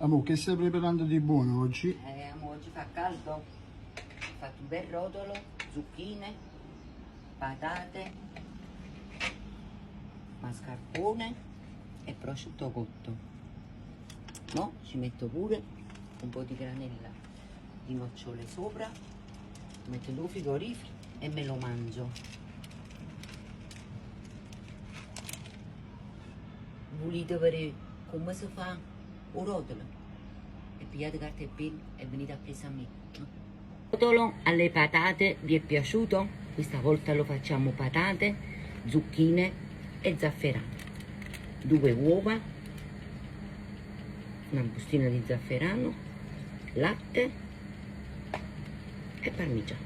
Amore, che stai preparando di buono oggi? Amore, oggi fa caldo. Ho fatto un bel rotolo, zucchine, patate, mascarpone e prosciutto cotto. No, ci metto pure un po' di granella di nocciole sopra, lo metto in frigorifero e me lo mangio. Volete vedere come si fa un rotolo? E pigliate carta e penna e venite a presa a me. Il rotolo alle patate vi è piaciuto? Questa volta lo facciamo patate, zucchine e zafferano. 2 uova, una bustina di zafferano, latte e parmigiano.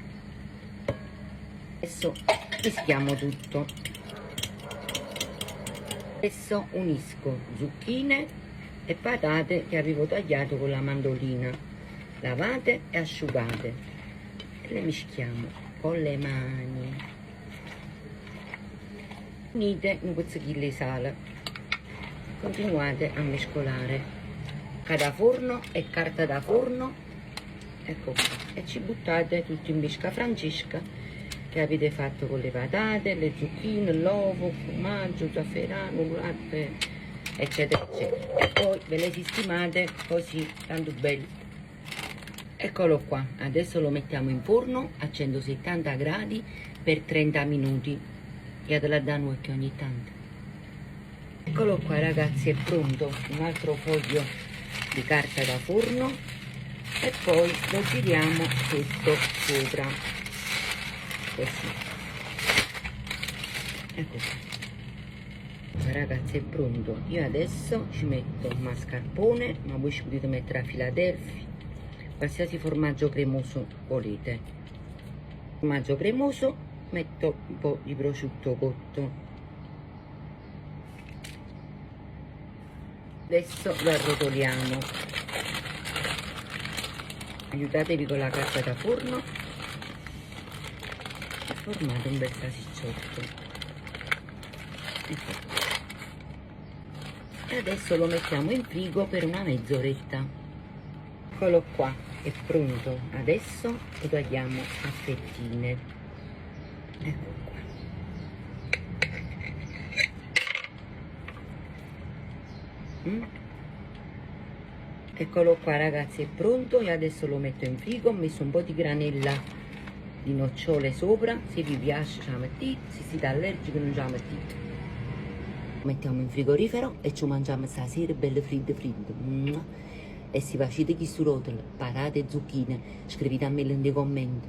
Adesso mischiamo tutto. Adesso unisco zucchine e patate che avevo tagliato con la mandolina, lavate e asciugate, e le mischiamo con le mani. Unite un pizzichino di sale, continuate a mescolare. Cada forno e carta da forno, ecco qua, e ci buttate tutto in bisca francesca che avete fatto con le patate, le zucchine, l'uovo, formaggio, zafferano, latte, eccetera eccetera, e poi ve le sistemate così, tanto belli. Eccolo qua, adesso lo mettiamo in forno a 170 gradi per 30 minuti. Datela da noi che ogni tanto. Eccolo qua ragazzi, è pronto. Un altro foglio di carta da forno e poi lo giriamo tutto sopra, così. Ecco qua ragazzi, è pronto. Io adesso ci metto mascarpone, ma voi ci potete mettere a Philadelphia, qualsiasi formaggio cremoso volete. Formaggio cremoso, metto un po' di prosciutto cotto. Adesso lo arrotoliamo. Aiutatevi con la carta da forno e formate un bel salsicciotto. Ecco. E adesso lo mettiamo in frigo per una mezz'oretta. Eccolo qua, è pronto. Adesso lo tagliamo a fettine. Ecco qua. Eccolo qua ragazzi, è pronto. E adesso lo metto in frigo. Ho messo un po' di granella di nocciole sopra. Se vi piace ce la mettete, se siete allergici non ce la mettete. Mettiamo in frigorifero e ci mangiamo stasera bello freddo. E se facete chi su rotolo, patate e zucchine, scrivete a me nei commenti.